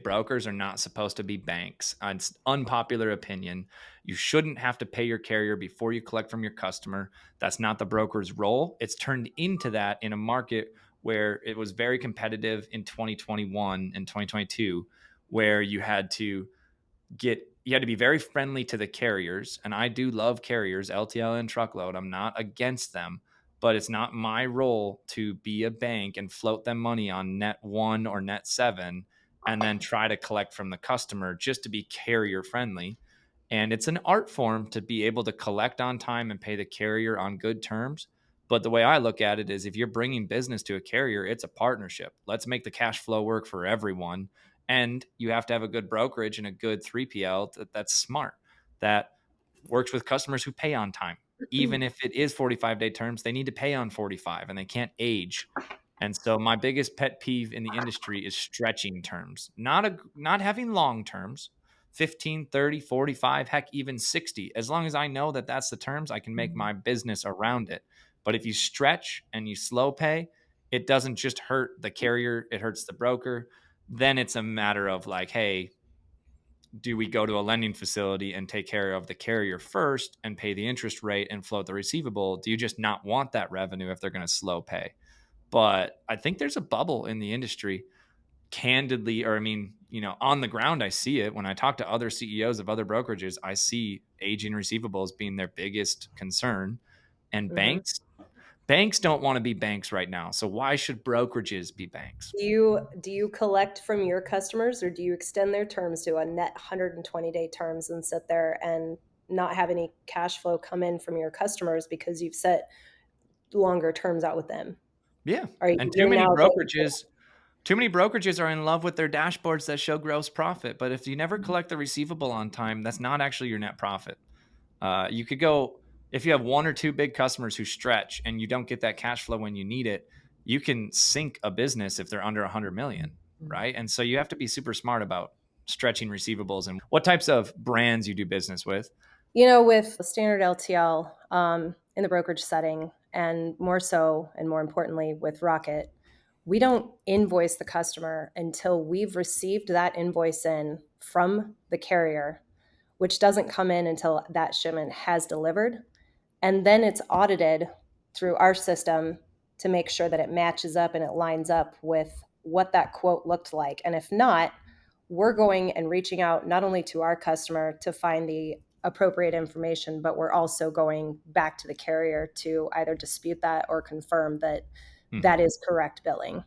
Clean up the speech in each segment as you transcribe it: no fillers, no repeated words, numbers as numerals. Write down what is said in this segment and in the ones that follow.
Brokers are not supposed to be banks. It's unpopular opinion. You shouldn't have to pay your carrier before you collect from your customer. That's not the broker's role. It's turned into that in a market where it was very competitive in 2021 and 2022, where you had to be very friendly to the carriers. And I do love carriers, LTL and truckload. I'm not against them, but it's not my role to be a bank and float them money on net one or net seven and then try to collect from the customer just to be carrier friendly. And it's an art form to be able to collect on time and pay the carrier on good terms. But the way I look at it is if you're bringing business to a carrier, it's a partnership. Let's make the cash flow work for everyone. And you have to have a good brokerage and a good 3PL that's smart, that works with customers who pay on time. Even if it is 45-day terms, they need to pay on 45 and they can't age. And so my biggest pet peeve in the industry is stretching terms, not having long terms, 15, 30, 45, heck, even 60. As long as I know that that's the terms, I can make my business around it. But if you stretch and you slow pay, it doesn't just hurt the carrier, it hurts the broker. Then it's a matter of like, hey, do we go to a lending facility and take care of the carrier first and pay the interest rate and float the receivable? Do you just not want that revenue if they're going to slow pay? But I think there's a bubble in the industry, candidly, or I mean, on the ground, I see it. When I talk to other CEOs of other brokerages, I see aging receivables being their biggest concern. And banks don't want to be banks right now. So why should brokerages be banks? Do you collect from your customers, or do you extend their terms to a net 120-day terms and sit there and not have any cash flow come in from your customers because you've set longer terms out with them? Yeah. Are And you're now too many brokerages are in love with their dashboards that show gross profit. But if you never collect the receivable on time, that's not actually your net profit. You could go, if you have one or two big customers who stretch and you don't get that cash flow when you need it, you can sink a business if they're under 100 million, right? And so you have to be super smart about stretching receivables and what types of brands you do business with. with standard LTL in the brokerage setting, and more so, and more importantly, with Rocket, we don't invoice the customer until we've received that invoice in from the carrier, which doesn't come in until that shipment has delivered. And then it's audited through our system to make sure that it matches up and it lines up with what that quote looked like. And if not, we're going and reaching out not only to our customer to find the appropriate information, but we're also going back to the carrier to either dispute that or confirm that that is correct billing.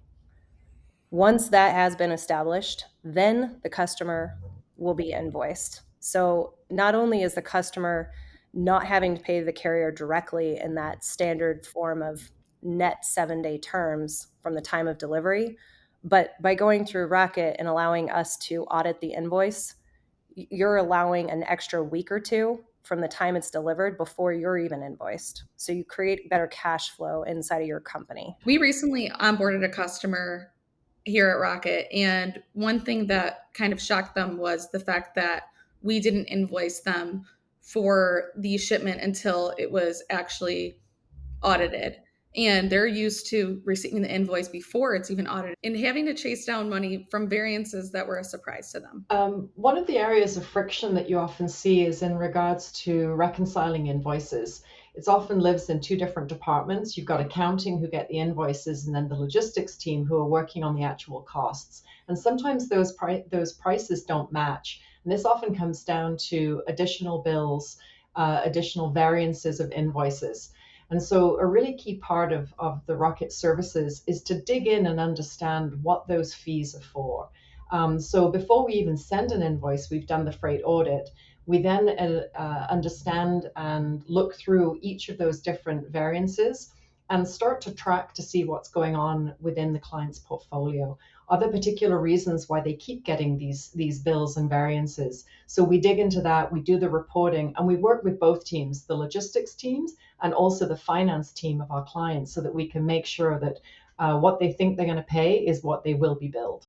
Once that has been established, then the customer will be invoiced. So not only is the customer not having to pay the carrier directly in that standard form of net 7-day terms from the time of delivery, but by going through Rocket and allowing us to audit the invoice, you're allowing an extra week or two from the time it's delivered before you're even invoiced. So you create better cash flow inside of your company. We recently onboarded a customer here at Rocket, and one thing that kind of shocked them was the fact that we didn't invoice them for the shipment until it was actually audited. And they're used to receiving the invoice before it's even audited and having to chase down money from variances that were a surprise to them. One of the areas of friction that you often see is in regards to reconciling invoices. It often lives in two different departments. You've got accounting who get the invoices, and then the logistics team who are working on the actual costs. And sometimes those prices don't match. And this often comes down to additional bills, additional variances of invoices. And so a really key part of the Rocket services is to dig in and understand what those fees are for. So before we even send an invoice, we've done the freight audit. We then understand and look through each of those different variances and start to track to see what's going on within the client's portfolio. Are there particular reasons why they keep getting these bills and variances? So we dig into that, we do the reporting, and we work with both teams, the logistics teams and also the finance team of our clients, so that we can make sure that what they think they're going to pay is what they will be billed.